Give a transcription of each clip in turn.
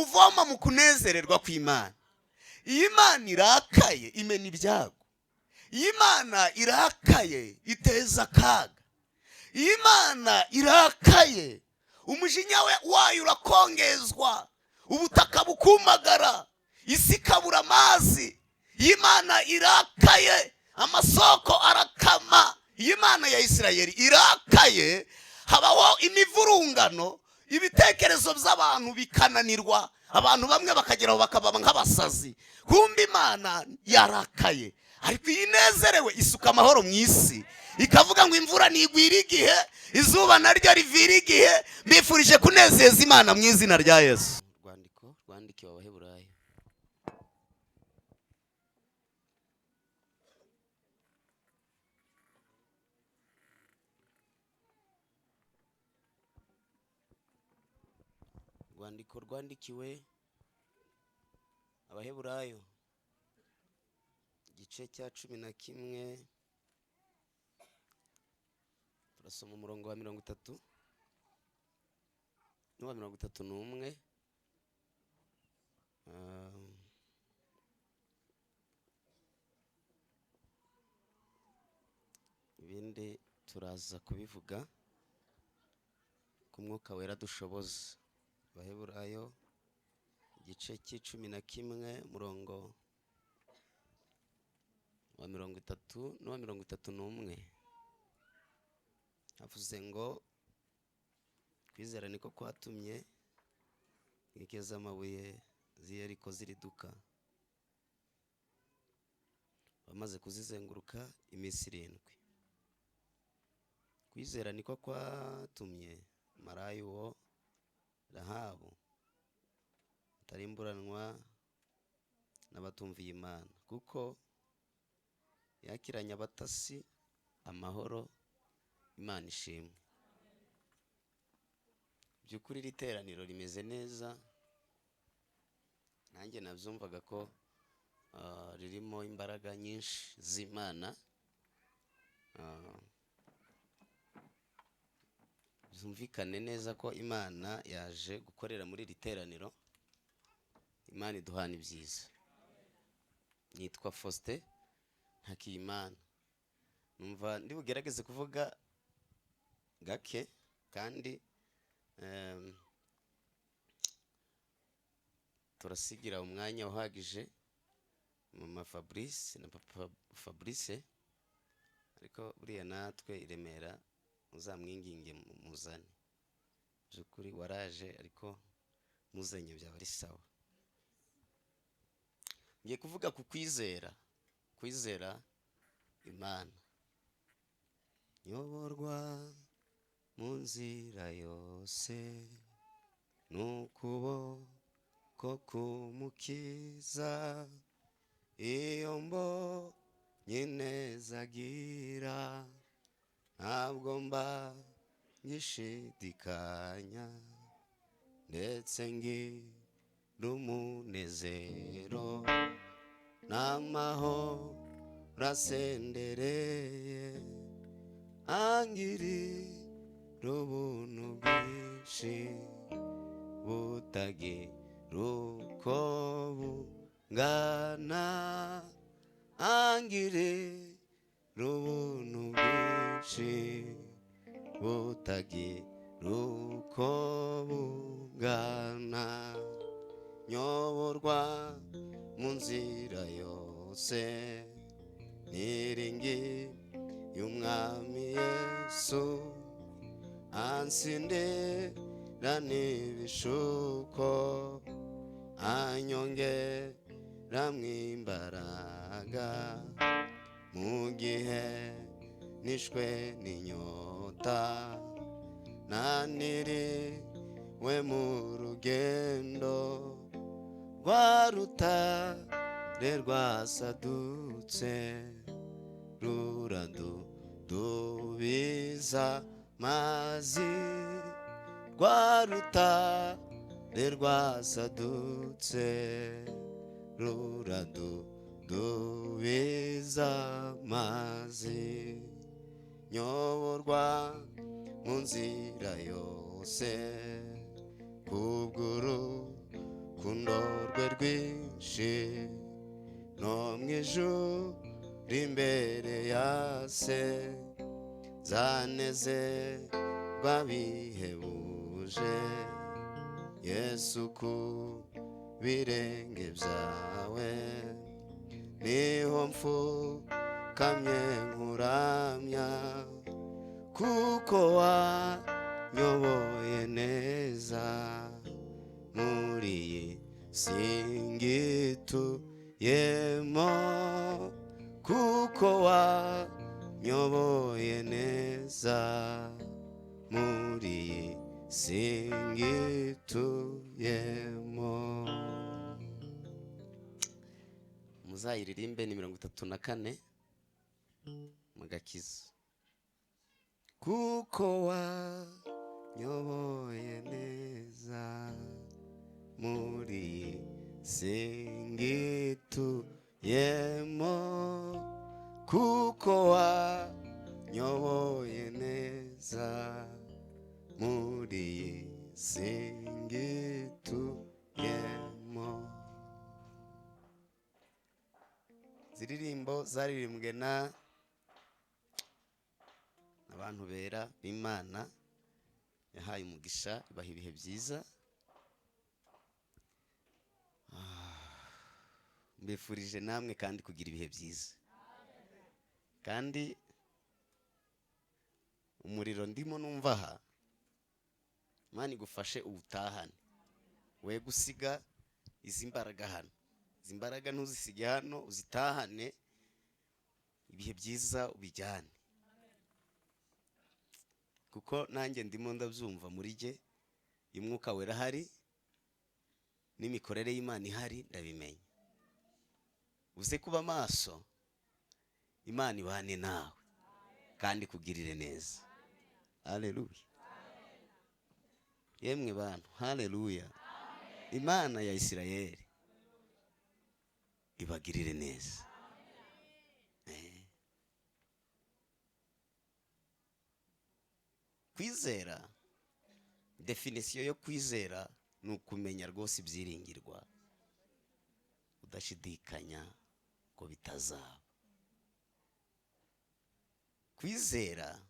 uvoma mu kunezererwa kw'Imana. Iyo Imana irakaye imena ibyago. Iyo Imana irakaye iteza akaga. Iyo Imana irakaye umujinya wayo urakongezwa, ubutaka bukumagara, isi ikabura amazi. Iyo Imana irakaye amasoko arakama. Iyo Imana ya Isirayeli irakaye habaho imivurungano, ibitekerezo by'abantu bikananirwa, abantu bamwe bakageraho bakaba nk'abasazi. Kumbe Imana yarakaye, ariko iyo inezerewe isuka amahoro mu isi, ikavuga ngo imvura ntigwira igihe, izuba naryo rivira igihe. Mbifurije kunezeza Imana mu izina rya Yesu. Rwandiko rwandikiwe Abaheburayo. Rwandiko rwandikiwe Abaheburayo, igice cya 11, turasoma umurongo wa 30 n'uwa 31. Ibindi turaza kubivuga ku Mwuka Wera dushoboza. Abaheburayo igice cy'11 umurongo wa 30 n'uwa 31 havuze ngo kwizera niko kwatumye inkike z'amabuye z'Iyeriko ziriduka bamaze kuzizenguruka iminsi 7. Kwizera niko kwatumye maraya uwo Rahabu atarimburanwa n'abatumviye Imana, kuko yakiranye abatasi amahoro. Imana ishimwe. Byukuri iri teraniro rimeze neza, nanjye nabyumvaga ko ririmo imbaraga nyinshi z'Imana. Byumvikane neza ko Imana yaje gukorera muri iri teraniro. Imana iduhana ibyiza. Nitwa Faustin Ntakiyimana. Numva ndi bugerageze kuvuga gake kandi turasigira umwanya uhagije Mama Fabrice na Papa Fabrice, ariko buriya natwe iremera uzamwinginge muzane. Byukuri waraje, ariko muzenye byaba ari sawa. Ngiye kuvuga ku kwizera Imana. Nyoborwa mu nzira yose n'ukuboko k'Umukiza, iyo mbonye neza agira ntabwo mba ngishidikanya, ndetse ngira umunezero n'amahoro asendereye, angirira ubuntu bwinshi butagira uko bungana, angirira ubuntu bwinshi butagira uko bungana. Nyoborwa mu nzira yose niringiye y'Umwami Yesu, ansindira n'ibishuko, anyongera mw'imbaraga, mu gihe nishwe n'inyota, naniriwe mu rugendo rwa rutare rwasadutse, ruradudubiza amazi, rwa rutare rwasadutse, ruradudubiza amazi. Nyoborwa mu nzira yose kubw'urukundo rukundo rwe rwinshi no mu ijuru imbere ya se zanezerwa bihebuje Yesu ku birenge byawe niho mfukamye nkuramya kuko wanyoboye neza muri iyi si ngituyemo kuko wanyoboye neza muri iyi si ngituyemo. Muzayiririmbe ni 34 mu Gakiza. Kuko wanyoboye neza muri iyi si ngituyemo kuko wanyoboye neza muri iyi si ngituyemo. Ziririmbo zaririmbwe abantu bera b'Imana yahaye umugisha ibaha ibihe byiza. Mbifurije namwe kandi kugira ibihe byiza, kandi umuriro ndimo numva aha Imana igufashe ubutahane, we gusiga izi mbaraga hano, izi mbaraga ntuzisige hano, uzitahane, ibihe byiza ubijyane, kuko nanjye ndimo ndabyumva muri jye, y'Umwuka Wera hari n'imikorere y'Imana ihari ndabimenya. Uze kuba maso, Imana ibane nawe kandi kugirire neza. Haleluya. Yemwe bantu, haleluya. Imana ya Isirayeli ibagirire neza. Kwizera, definisiyo yo kwizera ni ukumenya rwose ibyiringirwa udashidikanya ko bitazaba. Kwizera,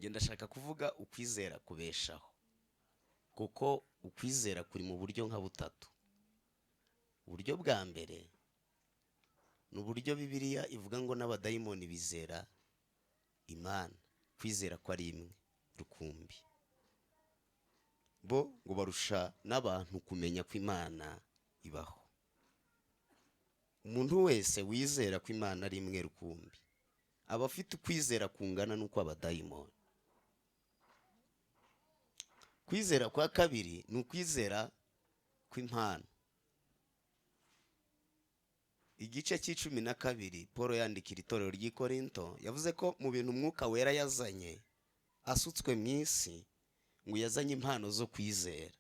ndashaka kuvuga ukwizera kubeshaho, kuko ukwizera kuri mu buryo nka butatu. Uburyo bwa mbere ni uburyo Bibiliya ivuga ngo n'abadayimoni bizera Imana, kwizera ko ari imwe rukumbi. Bo ngo barusha n'abantu kumenya ko Imana ibaho. Umuntu wese wizera ko Imana ari imwe rukumbi aba afite ukwizera kungana n'uko abadayimoni. Kwizera kwa kabiri ni ukwizera kw'impano. Igice c'12 Paul yandikira itorero ry'i Korinto yavuze ko mu bintu Umwuka Wera yazanye asutswe mu isi, ngo yazanye impano zo kwizera,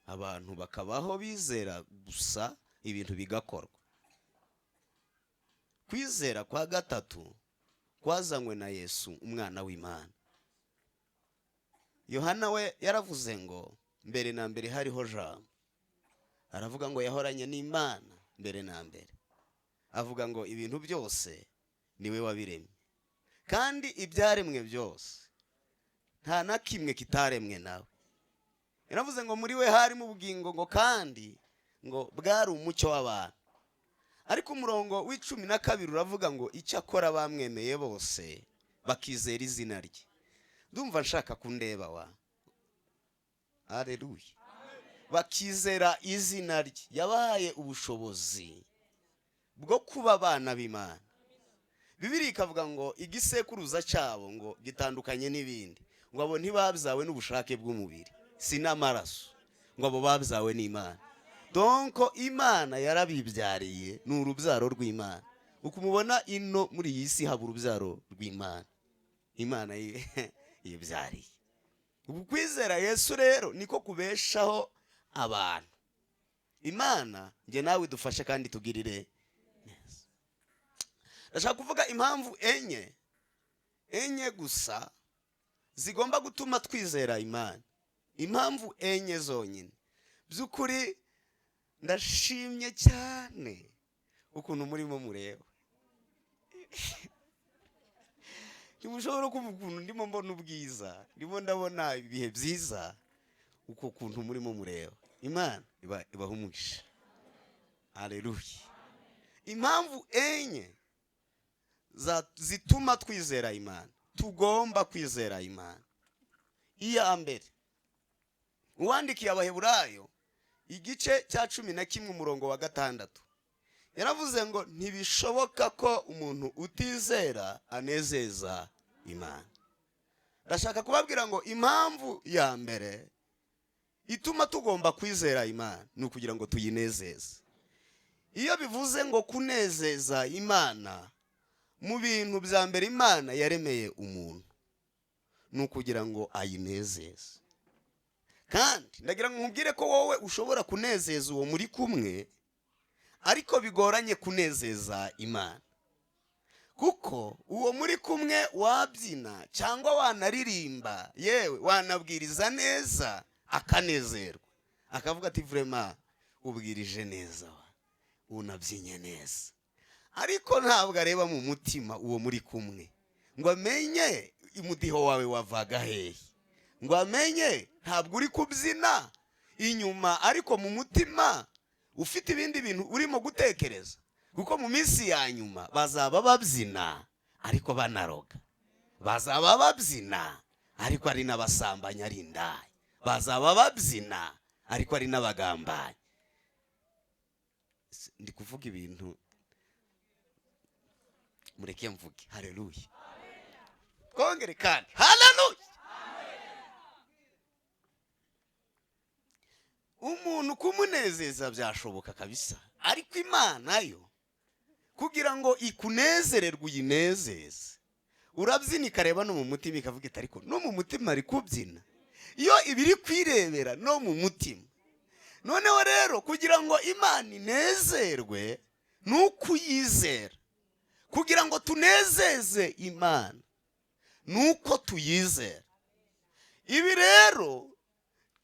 abantu bakabaho bizera gusa ibintu bigakorwa. Kwizera kwa gatatu kwazanywe na Yesu umwana w'Imana. Yohana we yaravuze ngo mbere na mbere hariho Jambo, aravuga ngo yahoranye n'Imana mbere na mbere, avuga ngo ibintu byose niwe wabiremye, kandi ibyaremwe byose nta na kimwe kitaremwe nawe. Yaravuze ngo muri we harimo ubugingo, ngo kandi ngo bwari umucyo w'abantu. Ariko umurongo w'12 uravuga ngo icyakora bamwemeye bose bakizera izina rye. Ndumva nshaka kundeba wa. Haleluya. Bakizera izina rye, yabahaye ubushobozi bwo kuba abana b'Imana. Bibiliya ikavuga ngo igisekuruza cyabo ngo gitandukanye n'ibindi, ngo abo ntibabyawe n'ubushake bw'umubiri, si n'amaraso, ngo abo babyawe n'Imana. Donko Imana yarabibyariye, ni urubyaro rw'Imana. Ukumubona ino muri iyi si haba urubyaro rw'Imana, Imana yibyariye. Ubu kwizera Yesu rero niko kubeshaho abantu. Imana nge nawe dufashe kandi tugirire neza. Ndashaka kuvuga impamvu enye gusa zigomba gutuma twizera Imana. Impamvu enye zonyine. by'ukuri ndashimye cyane ukuntu murimo mureba. Ntimushobora kumva ukuntu ndimo mbona ubwiza, ndimo ndabona ibihe byiza, uko kuntu murimo mureba. Imana ibaha umugisha. Haleluya. Impamvu enye zituma twizera Imana, tugomba kwizera Imana. Iya mbere, uwandikiye Abaheburayo igice cya 11 umurongo wa 6 yaravuze ngo ntibishoboka ko umuntu utizera anezeza Imana. Ndashaka kubabwira ngo impamvu ya mbere ituma tugomba kwizera Imana ni ukugira ngo tuyinezeze. Iyo bivuze ngo kunezeza Imana, mu bintu bya mbere Imana yaremeye umuntu ni ukugira ngo ayinezeze. Kandi ndagira ngo nkubwire ko wowe ushobora kunezeza uwo muri kumwe, ariko bigoranye kunezeza Imana. Kuko uwo muri kumwe wabyina cyangwa wanaririmba, yewe wanabwiriza neza akanezerwa, akavuga ati vraiment ubwirije neza, unabyinye neza, ariko ntabwo areba mu mutima uwo muri kumwe ngo amenye umudiho wawe wavaga hehe, ngo amenye ntabwo uri kubyina inyuma ariko mu mutima ufite ibindi bintu urimo gutekereza. Kuko mu minsi ya nyuma bazaba babyina ariko banaroga, bazaba babyina ariko ari n'abasambanya, ari indaya, bazaba babyina ariko ari n'abagambanyi. Ndi kuvuga ibintu, mureke mvuge. Haleluya. Kongere kandi haleluya. Umuntu kumunezeza byashoboka kabisa, ariko Imana yo kugira ngo ikunezererwe uyinezeze, urabyina ikareba no mu mutima ikavuga iti ariko no mu mutima ari kubyina. Iyo ibiri kwirebera no mu mutima. Noneho rero kugira ngo Imana inezerwe nuko uyizera. Kugira ngo tunezeze Imana nuko tuyizera. Ibi rero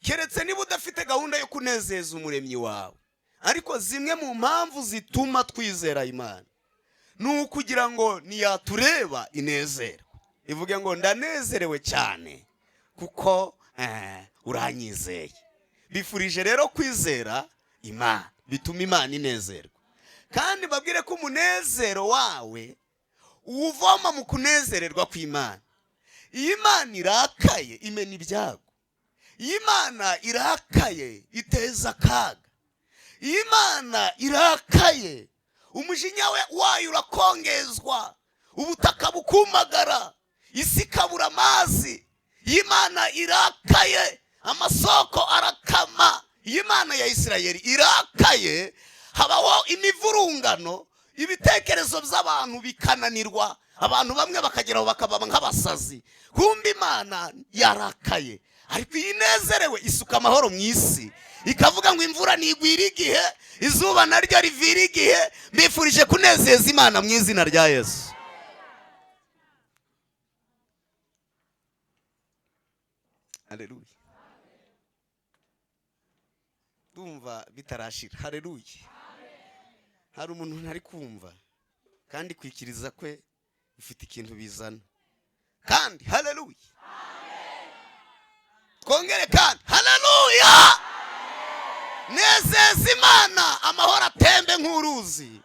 keretse niba udafite gahunda yo kunezeza umuremyi wawe, ariko zimwe mu mpamvu zituma twizera Imana ni ukugira ngo niyatureba inezerwe, ivuge ngo ndanezerewe cyane kuko uranyizeye. Bifurije rero kwizera Imana bituma Imana inezerwa. Kandi babwire ko umunezero wawe uvoma mu kunezererwa kw'Imana. Iyo Imana irakaye imena ibyago, iyo Imana irakaye iteza akaga, iyo Imana irakaye umujinya wayo urakongezwa, ubutaka bukumagara, isi ikabura amazi. Iyo Imana irakaye amasoko arakama. Iyo Imana ya Isirayeli irakaye habaho imivurungano, ibitekerezo by'abantu bikananirwa, abantu bamwe bakageraho bakaba nk'abasazi. Kumbe Imana yarakaye, ariko iyo inezerewe isuka amahoro mu isi, ikavuga ngo imvura ntigwira igihe, izuba naryo rivira igihe. Mbifurije kunezeza Imana mu izina rya Yesu. Haleluya. Ndumva bitarashira. Haleluya. Hari umuntu ntari kumva, kandi kwikiriza kwe bifite ikintu bizana. Kandi haleluya. Kongere kandi haleluya. Nezeza Imana amahoro atembe nk'uruzi.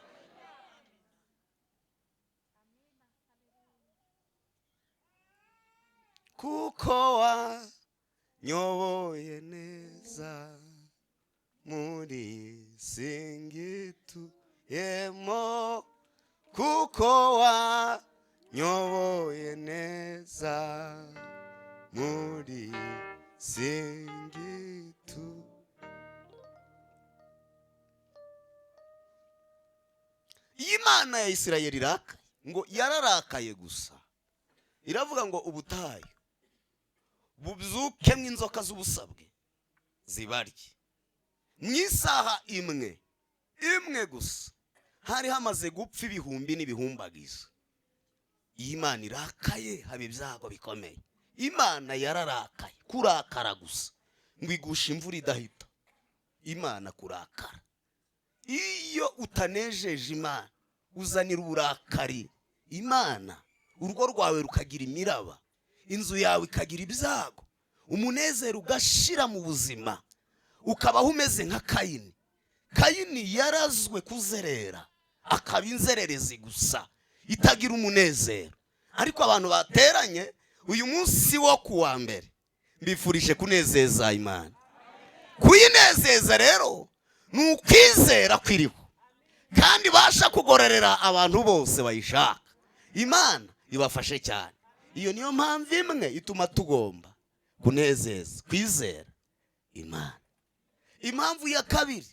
Kuko wanyoboye neza muri singituyemo, kuko wanyoboye neza muri singitu. Imana ya Isirayeli irakaye, ngo yararakaye gusa, iravuga ngo ubutayu bubyukemwe inzoka z'ubusabwe zibarye. Mu isaha imwe gusa hari hamaze gupfa ibihumbi n'ibihumbagiza. Imana irakaye haba ibyago bikomeye. Imana yararakaye, kurakara gusa ngo igusha imvura idahita. imana kurakara. Iyo utanejeje imana uzanira uburakari imana, urugo rwawe rukagira imiraba, inzu yawe ikagira ibyago, umunezero ugashira mu buzima, ukabaho umeze nka Kayini. Kayini yarazwe kuzerera, akaba inzererezi gusa itagira umunezero. Ariko abantu bateranye uyu munsi wo kuwa mbere mbifurije kunezeza imana. Kuyinezeza rero ni ukwizera kwiriho kandi basha kugororera abantu bose bayishaka. Imana ibafashe cyane. Iyo niyo mpamvu imwe ituma tugomba kunezeza, kwizera imana. Impamvu ya kabiri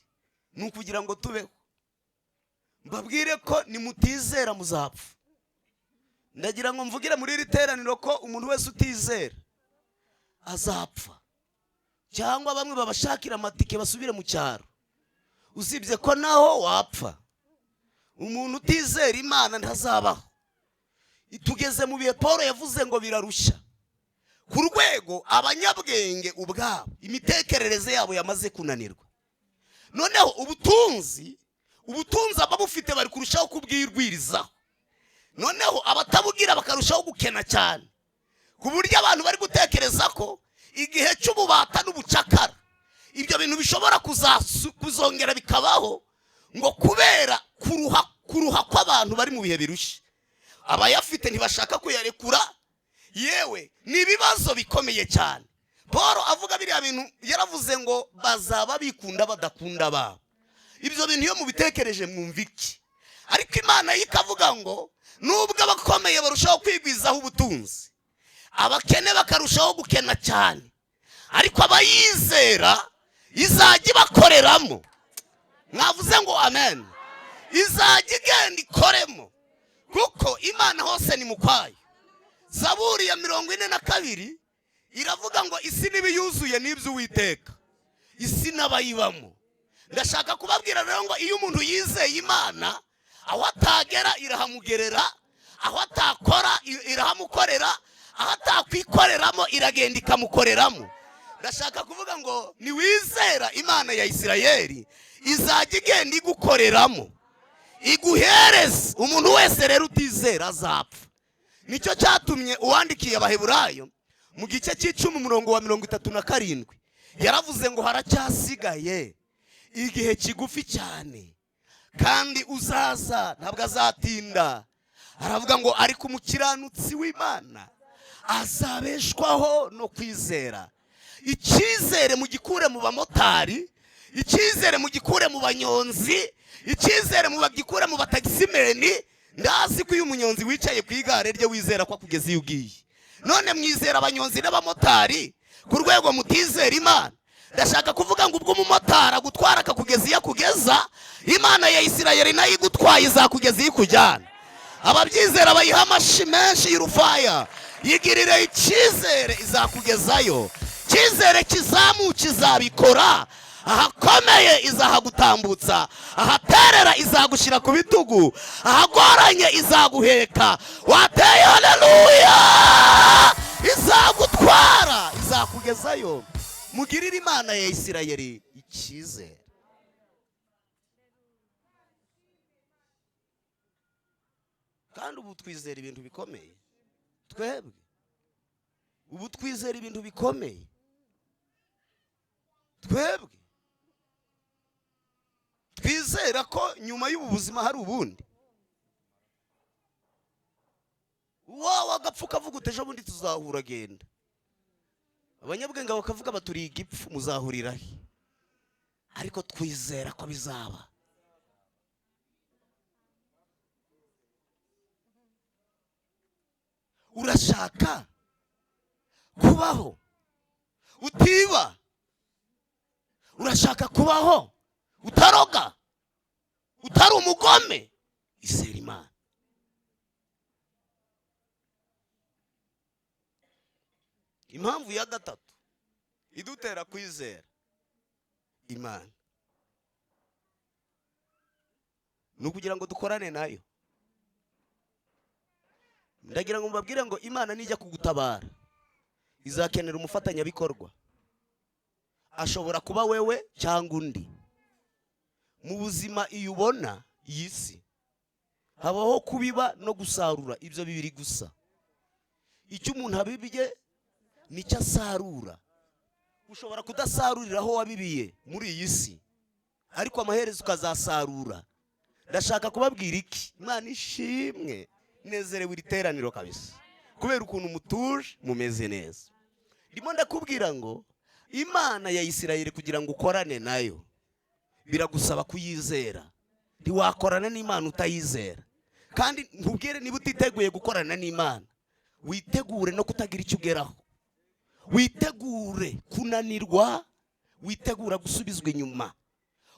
ni ukugira ngo tubeho. Mbabwire ko nimutizera muzapfa. Ndagira ngo mvugire muri iri teraniro ko umuntu wese utizera azapfa, cyangwa bamwe babashakira amatike basubire mu cyaro. Usibye ko naho wapfa, umuntu utizera imana ntazabaho. Tugeze mu bihe Paul yavuze ngo birarushya, ku rwego abanyabwenge ubwabo imitekerereze yabo yamaze kunanirwa. Noneho ubutunzi ababufite bari kurushaho kubwirwirizaho. Noneho abatabugira bakarushaho gukena cyane, ku buryo abantu bari gutekereza ko igihe cy'ububata n'ubucakara ibyo bintu bishobora kuzongera bikabaho, ngo kubera kuruha kw'abantu bari mu bihe birushye. Abayafite ntibashaka kuyarekura, yewe ni ibibazo bikomeye cyane. Paul avuga biriya bintu yaravuze ngo bazaba bikunda badakunda babo. Ibyo bintu iyo mubitekereje mwumva iki? Ariko imana yikavuga ngo nubwo abakomeye barushaho kwigwizaho ubutunzi, abakene bakarushaho gukena cyane, ariko abayizera izajya ibakoreramo. Mwavuze ngo amen. Izajya igenda ikoremo, kuko imana hose ni mukwayo. Zaburi ya 42 iravuga ngo isi n'ibiyuzuye n'iby'Uwiteka, isi n'abayibamo. Ndashaka kubabwira rero ngo iyo umuntu yizeye imana, aho atagera irahamugerera, aho atakora irahamukorera, aho atakwikoreramo iragenda ikamukoreramo. Ndashaka kuvuga ngo niwizera imana ya Isirayeli izajya igenda igukoreramo, iguhereze. Umuntu wese rero utizera azapfa. Nicyo cyatumye uwandikiye Abaheburayo mu gice cy'icumi umurongo wa 37 yaravuze ngo haracyasigaye igihe kigufi cyane kandi uzaza ntabwo azatinda. Aravuga ngo ariko umukiranutsi w'Imana azabeshwaho no kwizera. Icyizere mugikure mu bamotari, icyizere mugikure mu banyonzi, icyizere mugikure mu batagisimeni. Ndazi ko uyu munyonzi wicaye ku igare rye wizera ko kugeza iyo ugiye. None mwizera abanyonzi n'abamotari ku rwego mutizera imana. Ndashaka kuvuga ngo ubwo umumotari agutwara akakugeza iyo akugeza, imana ya Isirayeli nayo igutwaye izakugeza iyo ikujyana. Ababyizera bayiha amashi menshi y'urufaya. Yigirire icyizere izakugezayo. Icyizere kizamuka izabikora. Ahakomeye izahagutambutsa, ahaterera izagushyira ku bitugu, ahagoranye izaguheka. Wateye haleluya! Izagutwara, izakugezayo. Mugirire imana ya Isirayeli icyizere. Kandi ubu twizera ibintu bikomeye. Twebwe ubu twizera ibintu bikomeye. Twebwe twizera ko nyuma y'ubu buzima hari ubundi. Wowe agapfuka avuga uteje bundi tuzahura genda. Abanyabwenge bakavuga baturi igipfu muzahurira he? Ariko twizera ko bizaba. Urashaka kubaho utiba? Urashaka kubaho utaroga, utari umugome? Izera imana. Impamvu ya gatatu idutera kwizera imana ni ukugira ngo dukorane nayo. Ndagira ngo mbabwire ngo imana nijya kugutabara izakenera umufatanyabikorwa. ashobora kuba wewe cyangwa undi. Mu buzima iyo ubona iyi si habaho kubiba no gusarura, ibyo bibiri gusa. Icyo umuntu abibye nicyo asarura. Ushobora kudasarurira aho wabibiye muri iyi si, ariko amaherezo ukazasarura. Ndashaka kubabwira iki? Imana ishimwe, nezerewe iri teraniro kabisa, kubera ukuntu mutuje mumeze neza. Ndimo ndakubwira ngo Imana ya Isirayeli kugira ngo ukorane nayo biragusaba kuyizera. Ntiwakorana n'Imana utayizera. Kandi ntubwire niba utiteguye gukorana n'Imana, witegure no kutagira icyo ugeraho. Witegure kunanirwa, witegura gusubizwa inyuma,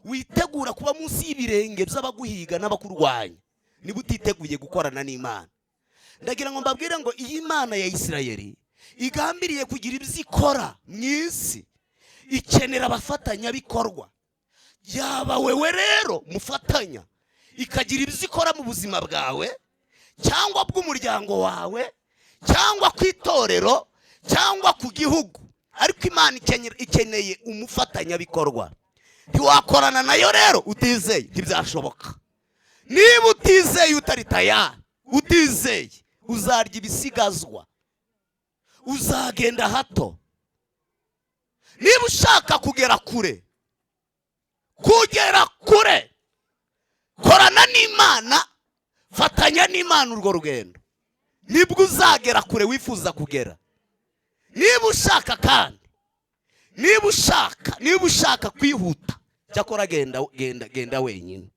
witegura kuba munsi y'ibirenge by'abaguhiga n'abakurwanya niba utiteguye gukorana n'Imana. Ndagira ngo mbabwire ngo iyi Imana ya Isirayeli igambiriye kugira ibyo ikora mu isi, ikenera abafatanyabikorwa. Yaba wewe rero mufatanya, ikagira ibyo ikora mu buzima bwawe cyangwa bw'umuryango wawe cyangwa ku itorero cyangwa ku gihugu, ariko Imana ikeneye umufatanyabikorwa. Ntiwakorana nayo rero utizeye, ntibyashoboka. Niba utizeye, utari tayari, utizeye, uzarya ibisigazwa, uzagenda hato. Niba ushaka kugera kure, korana n'Imana, fatanya n'Imana urwo rugendo, nibwo uzagera kure wifuza kugera. Niba ushaka kandi, niba ushaka kwihuta, cyakora genda wenyine.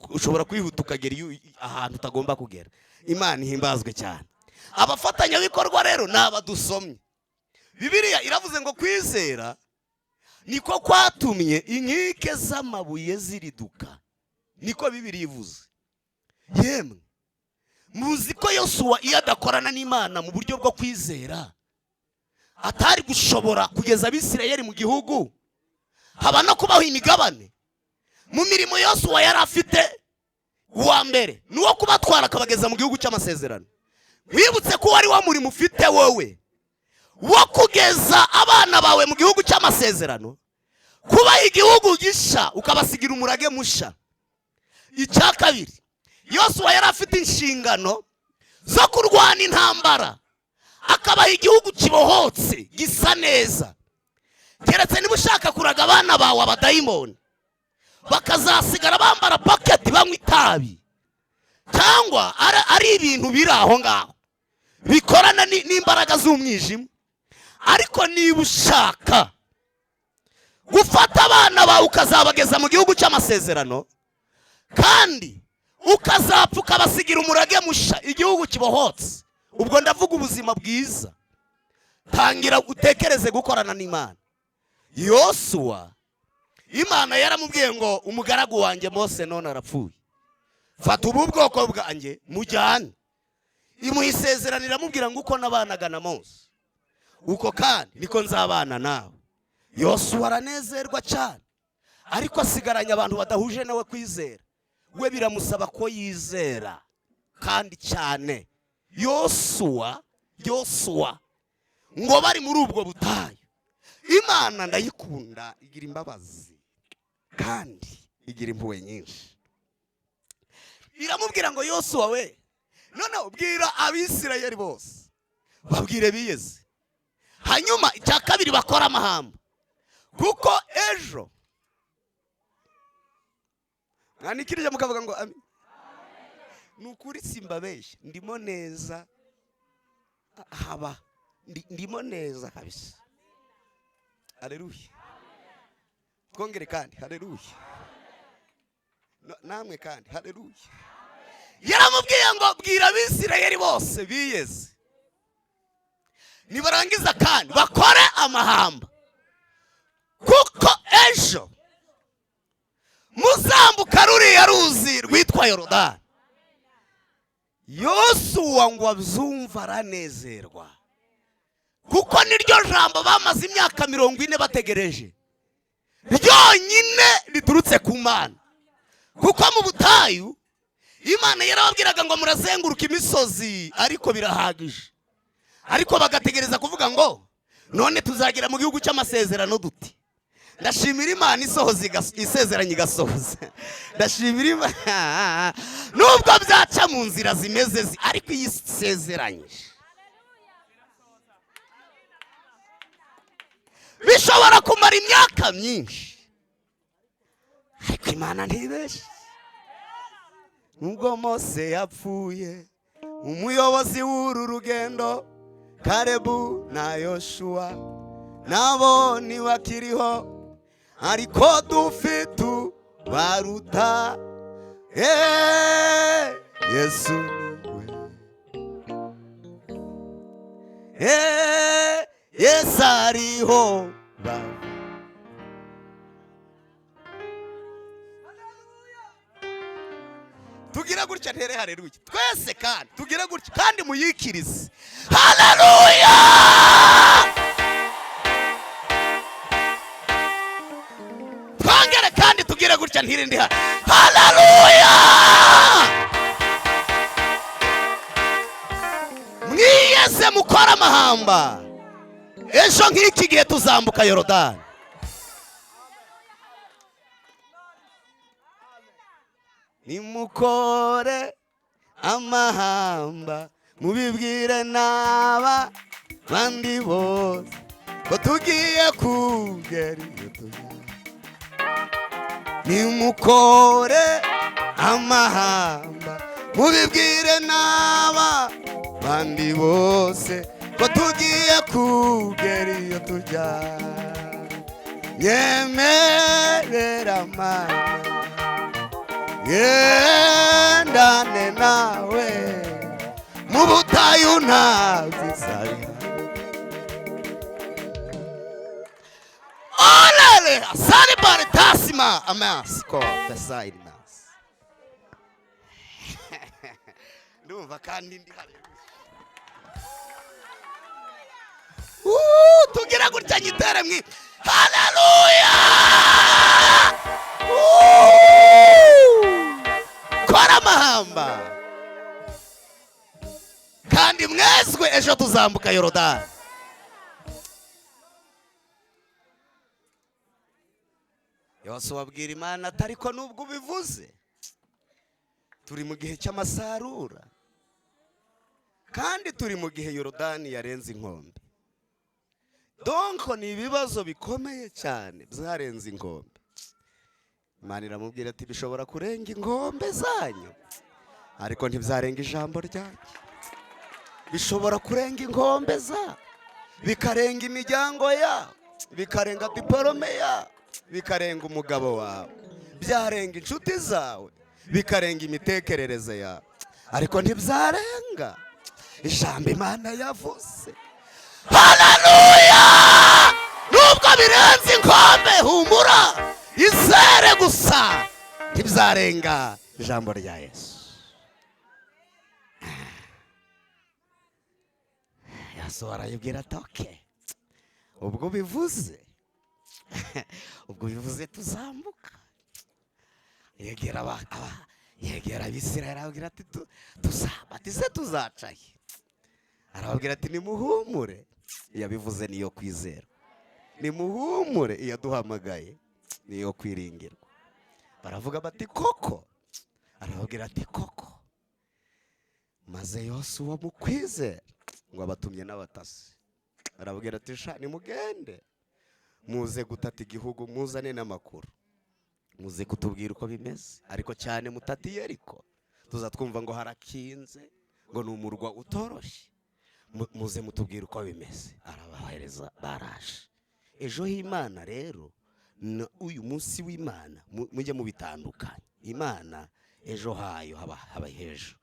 Ushobora kwihuta ukagera ahantu utagomba kugera. Imana ihimbazwe cyane. Abafatanyabikorwa rero ni abadusomye. Bibiliya iravuze ngo kwizera niko kwatumye inkike z'amabuye ziriduka. Niko Bibiliya ivuze. Yemwe muzi ko Yosuwa iyo adakorana n'Imana mu buryo bwo kwizera atari gushobora kugeza Abisirayeli mu gihugu, haba no kubaho imigabane. Mu mirimo Yosuwa yari afite, uwa mbere nuwo kubatwara akabageza mu gihugu cy'amasezerano. Wibutse ko wari wa murimo ufite wowe wo kugeza abana bawe mu gihugu cy'amasezerano, kuba igihugu gisha ukabasigira umurage musha. Icya kabiri, Yosuwa yari afite inshingano zo kurwana intambara, akabaha igihugu kibohotse gisa neza. Keretse niba ushaka kuraga abana bawe abadayimoni, bakazasigara bambara paketi banywa itabi, cyangwa ari ibintu biri aho ngaho bikorana n'imbaraga z'umwijima. Ariko niba ushaka gufata abana bawe ukazabageza mu gihugu cy'amasezerano, kandi ukazapfa ukabasigira umurage musha, igihugu kibohotse, ubwo ndavuga ubuzima bwiza, tangira utekereze gukorana n'Imana. Yosuwa, Imana yaramubwiye ngo umugaragu wanjye Mose none arapfuye, fata ubu bwoko bwanjye mujyane. Imuha isezerano iramubwira ngo uko nabanaga na Mose, uko kandi niko nzabana nawe. Yosuwa aranezerwa cyane, ariko asigaranye abantu badahuje nawe kwizera. We biramusaba ko yizera kandi cyane. Yosuwa ngo bari muri ubwo butayu, Imana ndayikunda, igira imbabazi kandi igira impuhwe nyinshi. Iramubwira ngo Yosuwa we, none ubwira Abisirayeli bose babwire biyeze, hanyuma icya kabiri bakora amahamba, kuko ejo mwanikirije mukavuga ngo amen. Nukuri simbabeshya, ndimo neza, haba ndimo neza kabisa. Haleluya. Twongere kandi haleluya. Namwe kandi haleluya. Yaramubwiye ngo bwira Abisirayeli bose biyeze, nibarangiza kandi bakore amahamba, kuko ejo muzambuka ruriya ruzi rwitwa Yorodani. Yosuwa ngo abyumva aranezerwa, kuko niryo jambo bamaze imyaka 40 bategereje, ryonyine riturutse ku Mana. Kuko mu butayu Imana yarababwiraga ngo murazenguruka imisozi, ariko birahagije. Ariko bagategereza kuvuga ngo none tuzagira mu gihugu cy'amasezerano duti? Ndashimira Imana isohoza isezeranye igasohoza. Ndashimira Imana nubwo byaca mu nzira zimeze ariko iyi isezeranyije. Bishobora kumara imyaka myinshi ariko Imana ntibeshye. Nubwo Mose yapfuye, umuyobozi w'uru rugendo Kalebu na Yoshua nabo ntibakiriho, ariko dufite baruta. Yesu niwe, Yesu ariho. Tugira gutya ntere haleluya twese, kandi tugira gutya kandi muyikirize haleluya. Twongere kandi tugira gutya ntire ndi haleluya. Mwiyeze mukora amahamba, ejo nk'iki gihe tuzambuka Yorodani. Nimukore amahamba mubibwire n'aba bandi bose ko tugiye kugera iyo tujya. Nimukore amahamba mubibwire n'aba bandi bose ko tugiye kugera iyo tujya. Nyemerera Mana yendane nawe mu butayu ntazizaya. Olele asali baritasima amasko besainas. Ndumva kandi ndi haleluya. Tugira gutya nyitere mwi haleluya. Kora amahamba kandi mwezwe, ejo tuzambuka Yorodani. Yose wabwira Imana atari ko nubwo ubivuze turi mu gihe cy'amasarura, kandi turi mu gihe Yorodani yarenze inkombe. Donko ni ibibazo bikomeye cyane byarenze inkombe. Imana iramubwira ati bishobora kurenga inkombe zanyu ariko ntibyarenga ijambo ryanjye. Bishobora kurenga inkombe za, bikarenga imiryango ya, bikarenga diporome ya, bikarenga umugabo wawe, byarenga inshuti zawe, bikarenga imitekerereze yawe, ariko ntibyarenga ijambo Imana yavuze. Haleluya! Nubwo birenze inkombe humura, izere gusa ntibyarenga ijambo rya Yesu. Yesu arayibwira ati okay, ubwo bivuze tuzambuka. Yegera Abisirayeli arababwira ati tuzabatize tuzacaye. Arababwira ati nimuhumure, yabivuze niyo kwizera. Nimuhumure, iyaduhamagaye niyo kwiringirwa. Baravuga bati koko. Arababwira ati koko. Maze Yosuwa mu kwizera ngo abatumye n'abatasi. Arababwira ati sha nimugende muze gutata igihugu, muzane n'amakuru, muze kutubwira uko bimeze, ariko cyane mutati Yeriko tuzatwumva ngo harakinze, ngo ni umurwa utoroshye, muze mutubwira uko bimeze. Arabahereza baraje. Ejo h'Imana rero uyu munsi w'Imana mujye mubitandukanye. Imana ejo hayo haba hejo,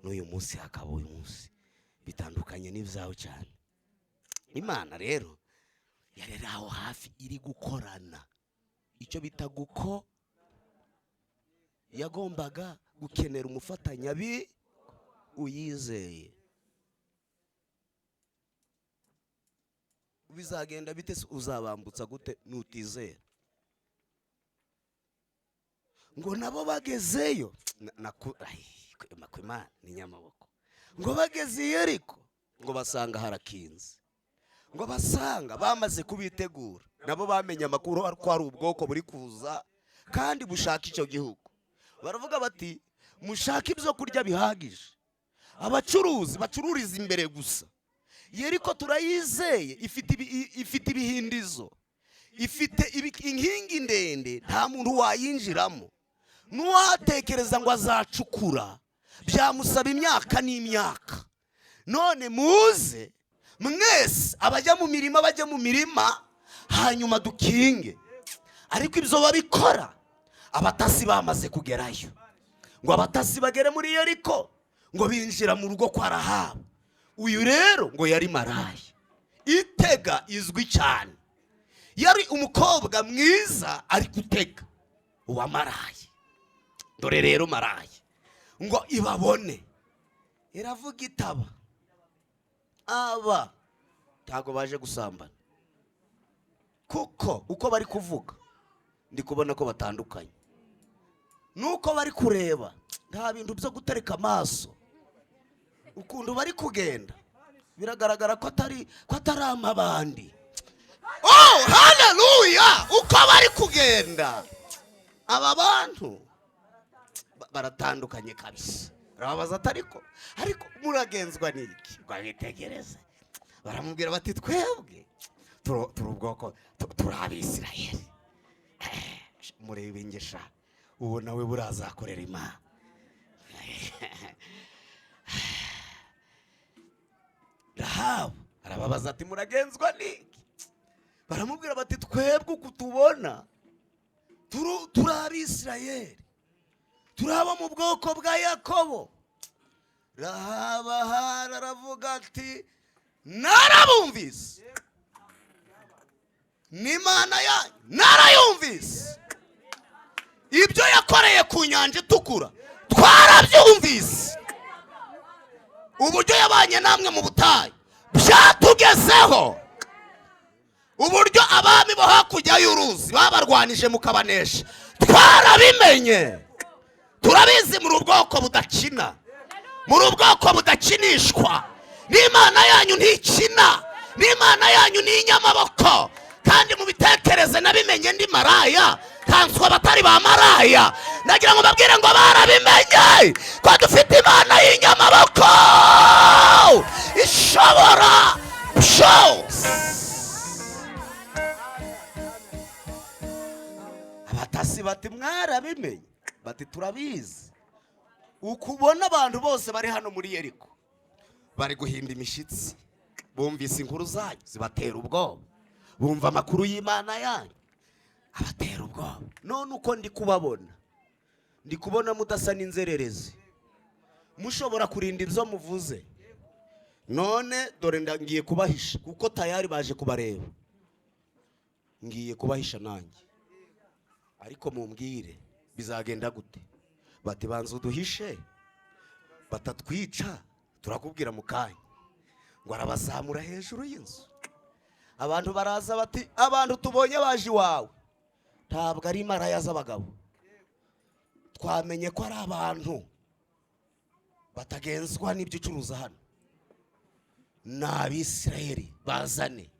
n'uyu munsi hakaba uyu munsi, bitandukanye n'ibyawe cyane. Imana rero yarera aho hafi iri gukorana, icyo bita guko. Yagombaga gukenera umufatanyabi uyizeye. Bizagenda bite? Uzabambutsa gute nutizera? Ngo nabo bagezeyo Imana ni nyamaboko, ngo bageze Yeriko ngo basanga harakinze, ngo basanga bamaze kubitegura, nabo bamenye amakuru ko hari ubwoko buri kuza kandi bushaka icyo gihugu. Baravuga bati mushaka ibyo kurya bihagije. Abacuruzi bacururiza imbere gusa. Yeriko turayizeye, ifite ibihindizo, ifite inkingi ndende, nta muntu wayinjiramo. N'uwatekereza ngo azacukura byamusaba imyaka n'imyaka. None muze mwese abajya mu mirima bajya mu mirima, hanyuma dukinge. Ariko ibyo babikora abatasi bamaze kugerayo. Ngo abatasi bagere muri Yeriko, ngo binjira mu rugo kwa Rahabu. Uyu rero ngo yari maraya. Itega izwi cyane, yari umukobwa mwiza ari gutega uwa maraya. Dore rero maraya ngo ibabone iravuga itaba, aba ntago baje gusambana, kuko uko bari kuvuga ndi kubona ko batandukanye, nuko bari kureba nta bintu byo gutereka amaso. Ukuntu bari kugenda biragaragara ko atari amabandi. Oh haleluya! Uko bari kugenda aba bantu baratandukanye kabisa. Barabaza ariko muragenzwa n'iki? Babitegereze, baramubwira bati twebwe turi ubwoko, turi Abisirayeli. Murebe ingesha uwo nawe burazakorera Imana. Rahabu arababaza ati muragenzwa n'iki? Baramubwira bati twebwe uko tubona turi Abisirayeli, turaba mu bwoko bwa Yakobo. Rahabu aravuga ati narabumvise, n'Imana yanyu narayumvise, ibyo yakoreye ku nyanja itukura twarabyumvise, uburyo yabanye namwe mu butayu byatugezeho, uburyo abami bo hakurya y'uruzi babarwanije mukabanesha twarabimenye. Turabizi muri ubwoko budakina, muri ubwoko budakinishwa. N'Imana yanyu ntikina, n'Imana yanyu ni inyamaboko. Kandi mubitekereze nabimenye ndi maraya, kanswa batari ba maraya. Nagira ngo babwire ngo barabimenye ko dufite Imana y'inyamaboko ishobora byose. Abatasi bati mwarabimenye? Bati turabizi. Ukubona abantu bose bari hano muri Yeriko bari guhinda imishitsi, bumvise inkuru zanyu zibatera ubwoba, bumva amakuru y'Imana yanyu abatera ubwoba. None uko ndi kubabona, ndi kubona mudasa n'inzererezi, mushobora kurinda ibyo muvuze. None dore ngiye kubahisha, kuko tayari baje kubareba. Ngiye kubahisha nanjye, ariko mumbwire bizagenda gute? Bati banza uduhishe batatwica, turakubwira mu kanya. Ngo arabazamura hejuru y'inzu. Abantu baraza bati abantu tubonye baje iwawe ntabwo ari maraya z'abagabo, twamenye ko ari abantu batagenzwa n'ibyo ucuruza hano, ni Abisirayeli, bazane.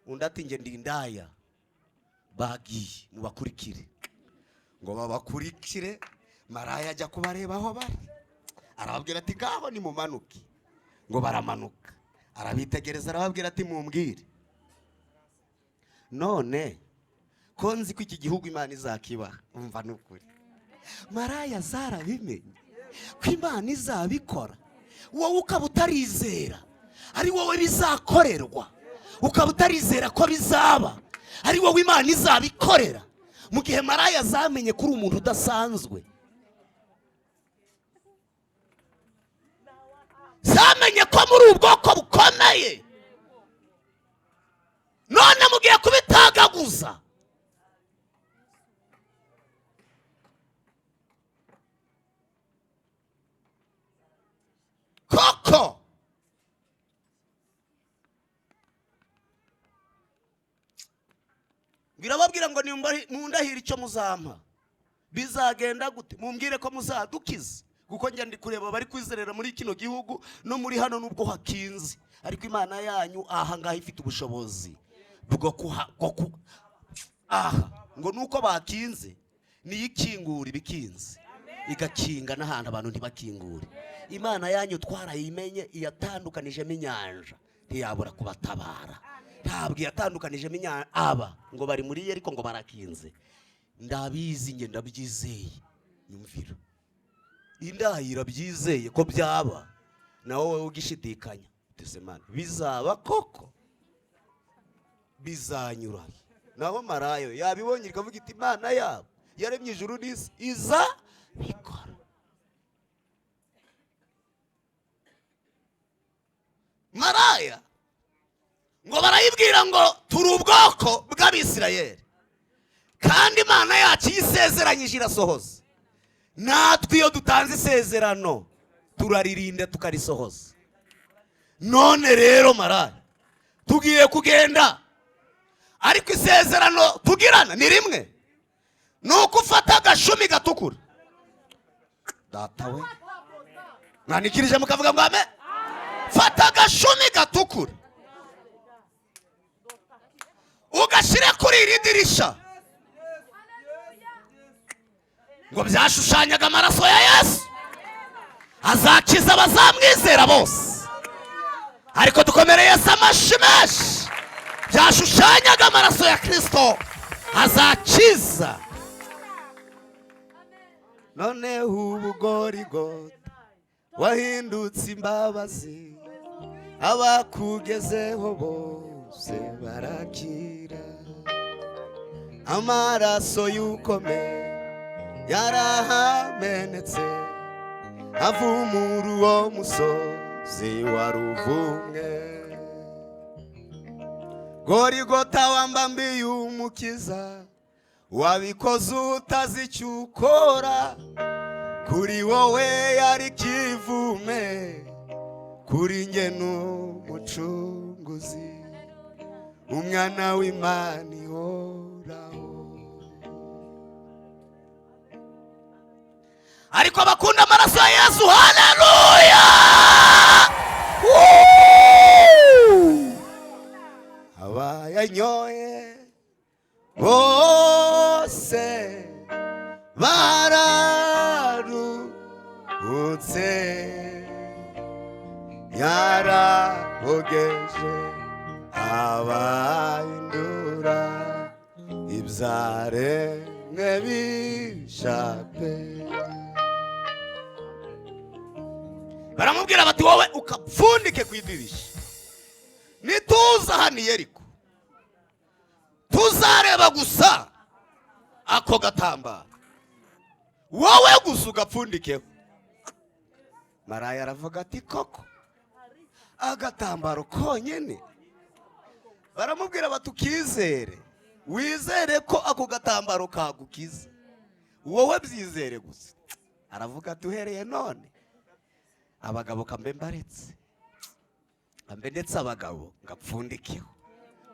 Undi ati nge ndi indaya. Bagiye mubakurikire. Ngo babakurikire, maraya ajya kubareba aho bari, arababwira ati ngabo ni mumanuke. Ngo baramanuka, arabitegereza arababwira ati mumbwire none ko nzi ko iki gihugu Imana izakibaha. Umva n'ukuri, maraya zarabimenye ko Imana izabikora, wowe ukaba utarizera ari wowe bizakorerwa, ukaba utarizera ko bizaba ari wowe Imana izabikorera. Mu gihe maraya zamenye kuri umuntu udasanzwe, zamenye ko muri ubwoko bukomeye, none mugiye kubitagaguza. Koko birababwira ngo mundahira icyo muzampa. Bizagenda gute? Mumbwire ko muzadukiza, kuko njya ndi kureba bari kwizerera muri kino gihugu no muri hano nubwo hakinze, ariko Imana yanyu aha ngaha ifite ubushobozi ngo nuko bakinze niyo ikingura ibikinze igakinga n'ahantu abantu ntibakingure. Imana yanyu twarayimenye, iyatandukanijemo inyanja ntiyabura kubatabara. Ntabwo iyatandukanijemo inyanja aba ngo bari muri Yeriko ngo barakinze. Ndabizi nge ndabyizeye, nyumvira indahira byizeye ko byaba, nawe wowe ugishidikanya utese Mana bizaba koko, bizanyura. Naho Marayo yabibonye ikavuga iti Imana yabo yaremye ijuru n'isi iza bikora. Maraya ngo barayibwira ngo turi ubwoko bw'Abisirayeli, kandi Imana yacu yisezeranyije irasohoza. Natwe iyo dutanze isezerano turaririnda tukarisohoza. None rero Maraya tugiye kugenda, ariko isezerano tugirana ni rimwe, nuko ufata agashumi gatukura. Data we mwanikirije mukavuga ngo amen. Fata agashumi gatukura ugashire kuri iri dirisha, ngo byashushanyaga amaraso ya Yesu azakiza abazamwizera bose. Ariko dukomereye Yesu amashyi menshi, byashushanyaga amaraso ya Kristo azakiza. Noneho ubugorigota wahindutse imbabazi, abakugezeho bose barakira. Amaraso y'ukomeye yarahamenetse, avumura uwo musozi waruvumwe. Gorigota wambambiye umukiza, wabikoze utazi icyo ukora. Kuri wowe yari kivume, kuri nge n'umucunguzi, umwana w'Imana ihoraho. Ariko abakunda amaraso ya Yesu, haleluya, abayanyoye bose bararuhutse, yarabogeje abahindura ibyaremwe bishape. Baramubwira bati wowe ukapfundike ku idirisha, nituza hano i Yeriko tuzareba gusa ako gatambaro, wowe gusa ugapfundikeho. Maraya aravuga ati koko agatambaro konyene? Baramubwira bati ukizere, wizere ko ako gatambaro kagukiza, wowe byizere gusa. Aravuga ati uhereye none abagabo kambe mbaretse, kambe ndetse abagabo ngapfundikeho,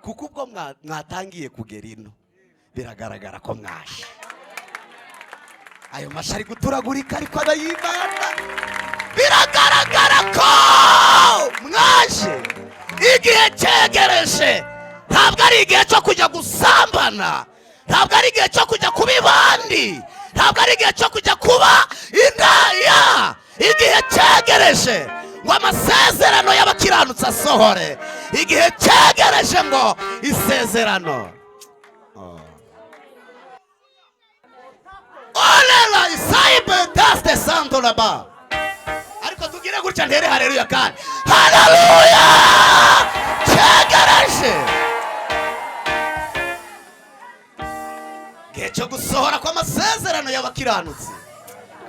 kuko ubwo mwatangiye kugera ino biragaragara ko mwashe. Ayo mashari guturagurika ariko abayimana, biragaragara ko mwaje. Igihe cyegereje, ntabwo ari igihe cyo kujya gusambana, ntabwo ari igihe cyo kujya kuba ibandi, ntabwo ari igihe cyo kujya kuba indaya. Igihe cyegereje ngo amasezerano y'abakiranutsi asohore. Igihe cyegereje ngo isezerano olela isaibe daste santo laba. Ariko tugire gutya ntere haleluya kandi haleluya, cyegereje igihe cyo gusohora kw'amasezerano y'abakiranutsi.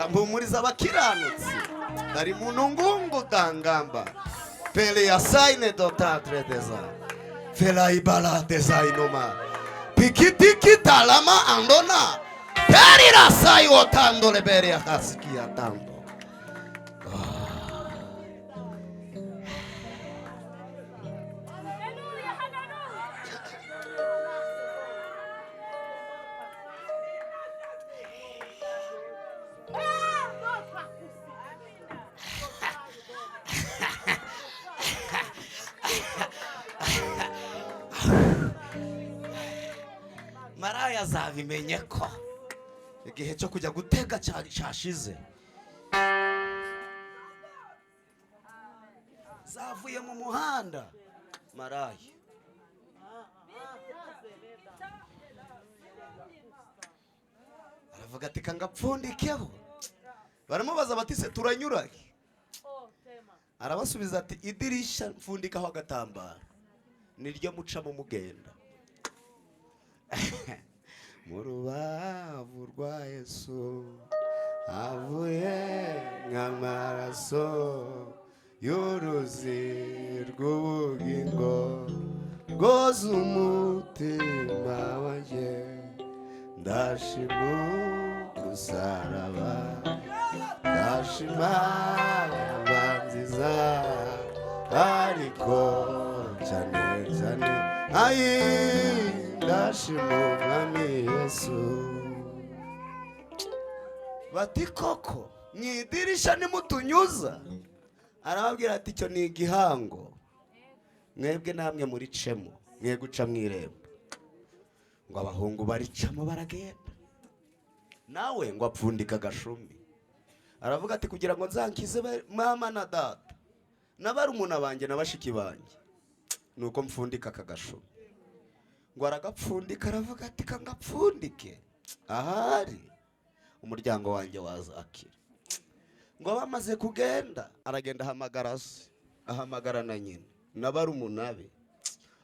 Kampumuriza abakiranutsi dari mu ntungungu dangamba pele ya saine dotatre deza fela ibala deza inoma pikitiki talama andona peri rasai otando lebere ya hasiki ya tambo. azabimenye ko igihe cyo kujya gutega cyashize. Zavuye mu muhanda maraya. Aravuga ati kangapfundikeho. Baramubaza bati se turanyuranye? Arabasubiza ati idirisha mfundikaho agatambaro niryo mucamo mugenda. Mu rubavu rwa Yesu havuye nk'amaraso y'uruzi rw'ubugingo rwoza umutima wanjye. Ndashima umusaraba, ndashima nziza, ariko cyane cyane ayi ndashima umwami Yesu. Bati koko mu idirisha nimutunyuza? Arababwira ati icyo ni igihango, mwebwe namwe muricemo, mwe guca mw'irembo. Ngo abahungu baricamo baragenda, nawe ngo apfundika agashumi. Aravuga ati kugira ngo nzankize mama na data na barumuna banjye na bashiki banjye, nuko mfundika aka gashumi. Ngo aragapfundika, aravuga ati kangapfundike ahari umuryango wanjye wazakira. Ngo bamaze kugenda, aragenda ahamagara se, ahamagara na nyina na barumuna be,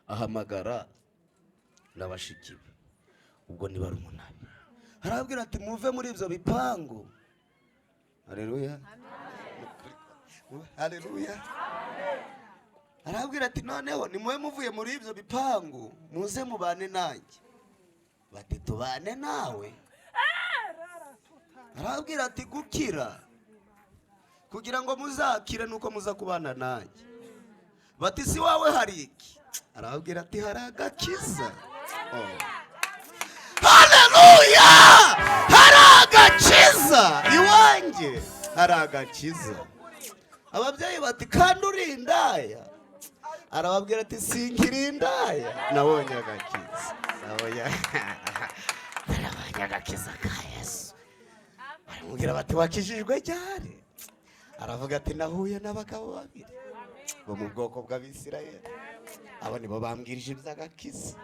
ahamagara na bashiki be, ubwo ni barumuna be. Arabwira ati muve muri ibyo bipangu. Haleluya, haleluya. Arabwira ati noneho nimuwe muvuye muri ibyo bipangu muze mubane nanjye. Bati tubane nawe? Arabwira ati gukira, kugira ngo muzakire nuko muza kubana nanjye. Bati si wawe hari iki? Arabwira ati hari agakiza. Haleluya, hari agakiza iwanjye, hari agakiza. Ababyeyi bati kandi uri indaya? Arababwira ati sinkiri indaya, nabonye agakiza, nabonye agakiza ka Yesu. Baramubwira bati wakijijwe ryari? Aravuga ati nahuye n'abagabo babiri bo mu bwoko bw'Abisirayeli, abo nibo bambwirije iby'agakiza,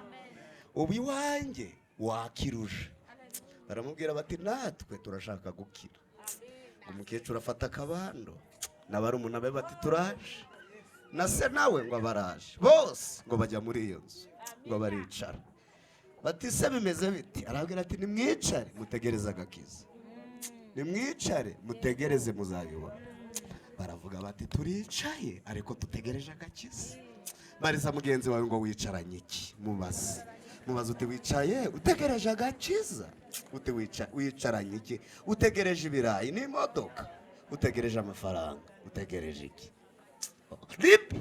ubu iwanjye wakiruje. Baramubwira bati natwe turashaka gukira. Umukecuru afata akabando na barumuna be bati turaje, na se nawe ngo baraje, bose ngo bajya muri iyo nzu ngo baricara. Bati se bimeze biti? Arabwira ati nimwicare mutegereze agakiza, nimwicare mutegereze muzabibona. Baravuga bati turicaye ariko dutegereje agakiza. Bariza mugenzi wawe ngo wicaranye iki? Mubaze uti wicaye utegereje agakiza? Uti wicaranye iki? Utegereje ibirayi n'imodoka? Utegereje amafaranga? Utegereje iki?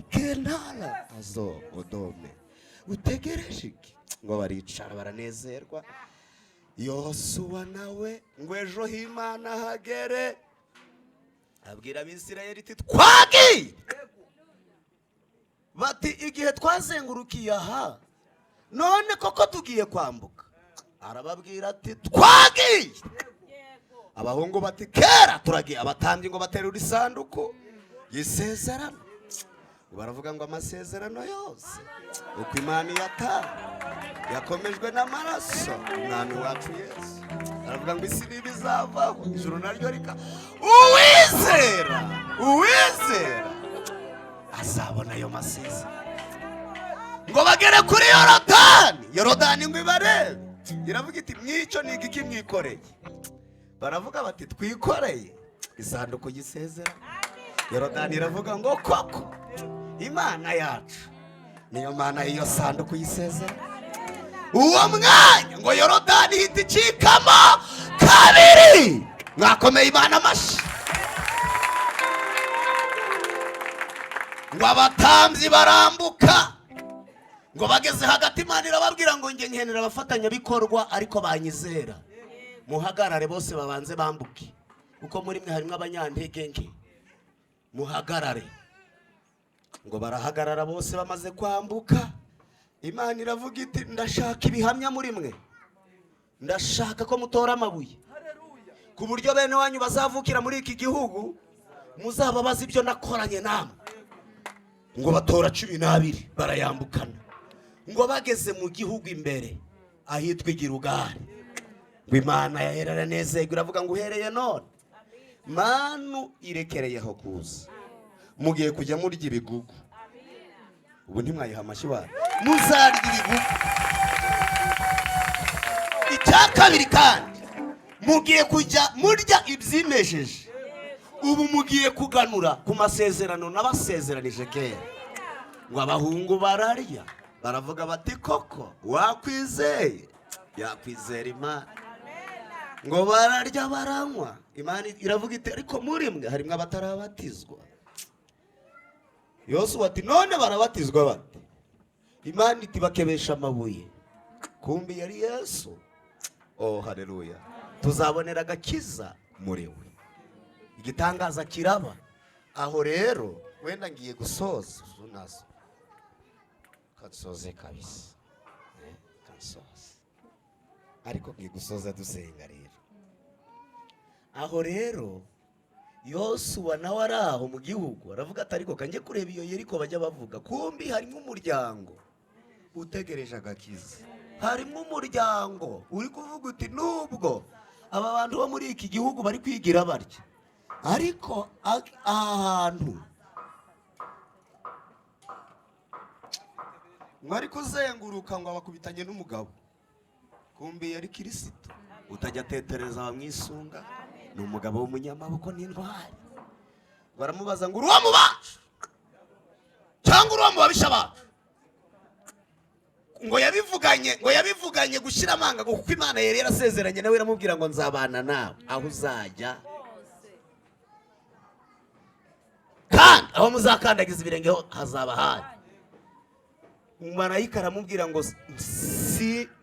Kenala azo odome, utegereje iki? Ngo baricara baranezerwa. Yosuwa nawe ngo ejo h'Imana hagere, abwira Abisirayeli ati twagiye. Bati igihe twazengurukiye aha none koko tugiye kwambuka? Arababwira ati twagiye. Abahungu bati kera turagiye. Abatambyi ngo baterura isanduku y'isezerano, baravuga ngo amasezerano yose uko Imana yakomejwe n'amaraso umwami wacu Yesu. Aravuga ngo isi ntibizavaho, ijuru naryo rika uwizera azabona ayo masezerano. Ngo bagere kuri Yorodani ngo ibarebe, iravuga iti mwico ni iki mwikoreye? Baravuga bati twikoreye isanduku y'isezerano. Yorodani iravuga ngo koko Imana yacu niyo Mana iyo sanduku y'isezerano. Uwo mwanya ngo Yorodani ihita icikamo kabiri. Mwakomeye Imana amashyi. Ngo abatambyi barambuka, ngo bageze hagati Imana irababwira ngo nge nkenera abafatanyabikorwa ariko banyizera. Muhagarare bose babanze bambuke, kuko muri mwe harimo abanyantege nke. Muhagarare. Ngo barahagarara bose bamaze kwambuka. Imana iravuga iti ndashaka ibihamya muri mwe. ndashaka ko mutora amabuye ku buryo bene wanyu bazavukira muri iki gihugu muzababaza ibyo nakoranye namwe. Ngo batora 12 barayambukana, ngo bageze mu gihugu imbere ahitwa Girugari, ngo Imana yaherera nezerwa iravuga ngo uhereye none manu irekereyeho kuza, mugiye kujya murya ibigugu. Ubu ntimwayiha amashyi wanyu, muzarya ibigugu. Icya kabiri kandi mugiye kujya murya ibyimejeje. Ubu mugiye kuganura ku masezerano n'abasezeranije kera. Ngo abahungu bararya baravuga bati koko wakwizeye, yakwizera Imana. Ngo bararya baranywa, Imana iravuga iti ariko muri mwe harimwe abatarabatizwa. Yosuwa ati none barabatizwa bate? Imana iti bakebesha amabuye. Kumbi yari Yesu. Oh haleluya, tuzabonera agakiza muri we. Igitangaza kiraba aho rero. Wenda ngiye gusoza unazo katsoze kabisa, kansoza ariko ngiye gusoza dusenga rero. Aho rero Yosuwa nawe ari aho mu gihugu aravuga ati ariko kanjye kureba iyo Yeriko bajya bavuga, kumbi harimo umuryango utegereje agakiza. Harimo umuryango uri kuvuga uti nubwo aba bantu bo muri iki gihugu bari kwigira barya, ariko ahantu mwari kuzenguruka ngo abakubitanye n'umugabo, kumbi yari Kristo. Utajya tetereza bamwisunga, ni umugabo w'umunyamaboko n'intwari. Baramubaza ngo uruwa mu bacu cyangwa uruwa mu babisha bacu? Ngo yabivuganye gushyira amanga, kuko Imana yari yarasezeranye nawe iramubwira ngo nzabana nawe aho uzajya kandi aho muzakandagiza ibirenge hazaba hari. Marayika aramubwira ngo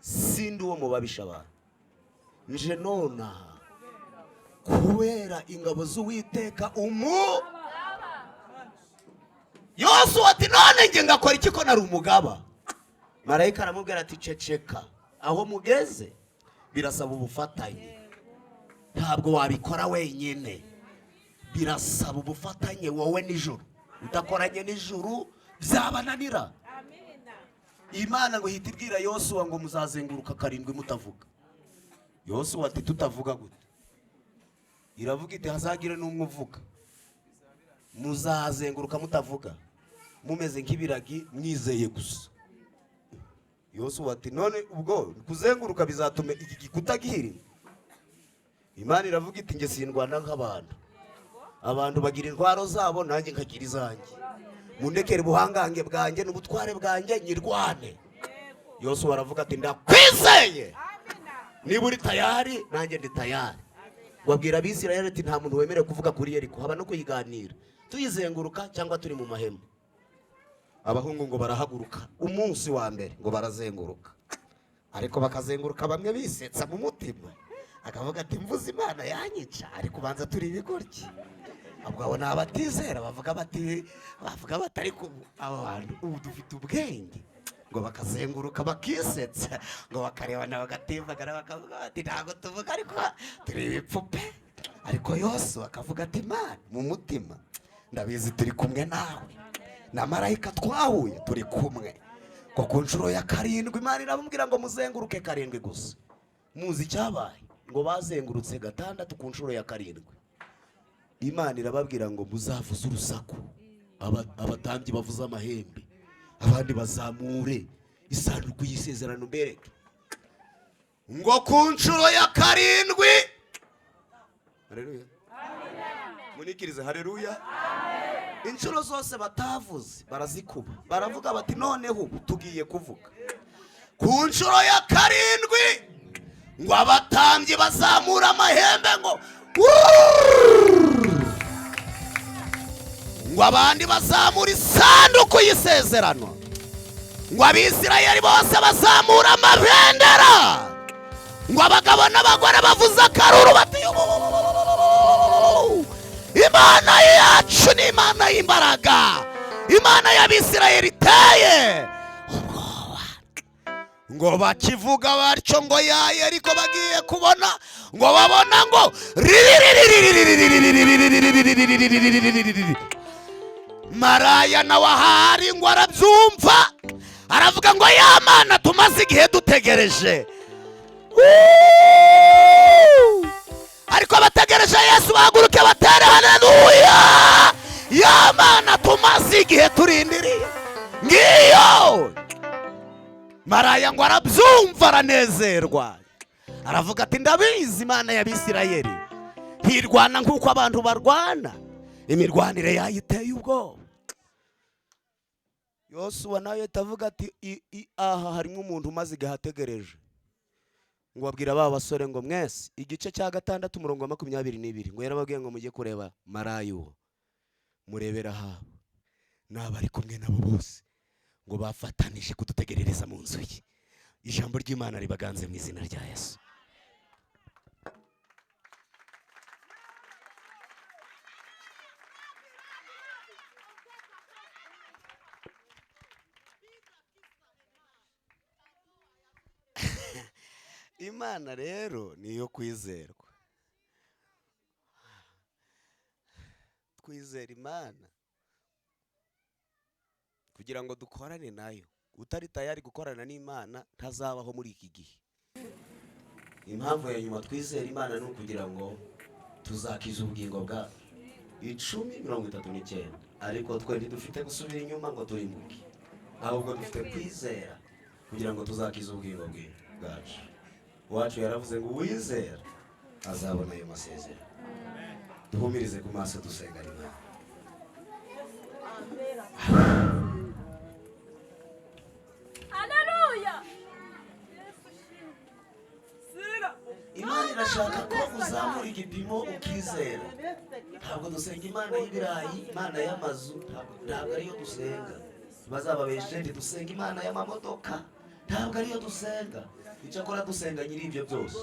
sindi uwo mu babisha abantu, nje nona kubera ingabo z'Uwiteka Yosuwa ati none nge ngakora iki ko nari umugaba? Marayika aramubwira ati ceceka, aho mugeze birasaba ubufatanye, ntabwo wabikora wenyine, birasaba ubufatanye wowe n'ijuru. Udakoranye n'ijuru byabananira. Imana ngo hita ibwira Yosuwa ngo muzazenguruka 7 mutavuga. Yosuwa ati tutavuga gute? Iravuga iti hazagire n'umwe uvuga. Muzazenguruka mutavuga, mumeze nk'ibiragi mwizeye gusa. Yosuwa ati none ubwo kuzenguruka bizatume iki gikuta gihirima? Imana iravuga iti nge sindwana nk'abantu. Abantu bagira intwaro zabo, nanjye nkagira izanjye. Mundekere ubuhangange bwanjye n'ubutware bwanjye nyirwane. Yosuwa aravuga ati ndakwizeye, niba uri tayari nanjye ndi tayari. Wabwira Abisirayeli ati nta muntu wemerewe kuvuga kuri Yeriko, haba no kuyiganira, tuyizenguruka cyangwa turi mu mahema. Abahungu ngo barahaguruka umunsi wa mbere ngo barazenguruka, ariko bakazenguruka bamwe bisetsa mu mutima, akavuga ati mvuze Imana yanyica, ariko banza turi ibigoryi. Abwo abo nabatizera bavuga bati ariko aba bantu ubu dufite ubwenge. Ngo bakazenguruka bakisetsa, ngo bakarebana bagatimbagara, bakavuga bati ntabwo tuvuga ariko turi ibipfupe. Ariko Yosuwa akavuga ati Imana mu mutima ndabizi turi kumwe nawe, na marayika twahuye turi kumwe. Ko ku nshuro ya 7 Imana iramubwira ngo muzenguruke 7 gusa. Muzi cyabaye ngo bazengurutse 6 ku nshuro ya 7. Imana irababwira ngo muzavuze urusaku, abatambyi bavuze amahembe, abandi bazamure isanduku y'isezerano mbereke. Ngo ku nshuro ya 7, haleluya, munikirize haleluya, inshuro zose batavuze barazikuba, baravuga bati noneho ubu tugiye kuvuga. Ku nshuro ya 7 ngo abatambyi bazamura amahembe ngo ngo abandi bazamura isanduku y'isezerano, ngo Abisirayeli bose bazamura amabendera, ngo abagabo n'abagore bavuza akaruru bati Imana yacu ni Imana y'imbaraga, Imana y'Abisirayeli iteye ubwoba. ngo bakivuga batyo ngo yaye, ariko bagiye kubona ngo babona ngo maraya nawe ahari ngo arabyumva, aravuga ngo ya Mana tumaze igihe dutegereje. Ariko bategereje Yesu bahaguruke batere haleluya. Ya Mana tumaze igihe turindiriye ngiyo. Maraya ngo arabyumva aranezerwa, aravuga ati ndabizi Imana y'Abisirayeli ntirwana nk'uko abantu barwana, imirwanire yayiteye ubwoba. Yosuwa nawe tavuga ati aha harimo umuntu umaze igihe ategereje, ngo babwira ba basore ngo mwese igice cya 6 umurongo wa 22 ngo yarababwiye ngo mujye kureba maraya uwo murebera habo n'abari kumwe nabo bose ngo bafatanije kudutegerereza mu nzu ye. Ijambo ry'Imana ribaganze mu izina rya Yesu. Imana rero niyo kwizerwa. Kwizera Imana kugira ngo dukorane nayo. Utari tayari gukorana n'Imana ntazabaho muri iki gihe. Impamvu ya nyuma twizera Imana ni ukugira ngo tuzakiza ubugingo bwa 10:39, ariko twe ntidufite gusubira inyuma ngo turimbuke, ahubwo dufite kwizera kugira ngo tuzakiza ubugingo bwacu. Wacu yaravuze ngo uwizera azabona ayo masezerano. Duhumirize ku maso dusenga Imana. Haleluya. Imana irashaka ko uzamura igipimo ukizera. Ntabwo dusenga Imana y'ibirayi, Imana y'amazu, ntabwo ariyo dusenga. Bazababeshe dusenga Imana y'amamodoka, ntabwo ariyo dusenga. Icyakora dusenga nyiri ibyo byose.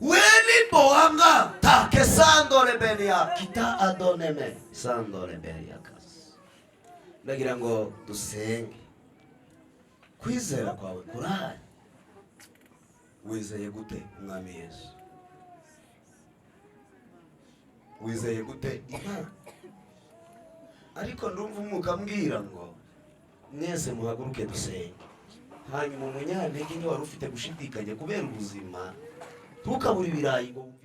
Weni boanga take sandole belia kita adoneme sandole belia kas. Ndagira ngo dusenge. Kwizera kwawe kurahari. Wizeye gute Umwami Yesu? Wizeye gute Imana? Ariko ndumva umwuka mbwira ngo mwese muhaguruke dusenge. Hanyuma umunyantege ni wari ufite gushidikanya kubera ubuzima, ntukabura ibirayi ngo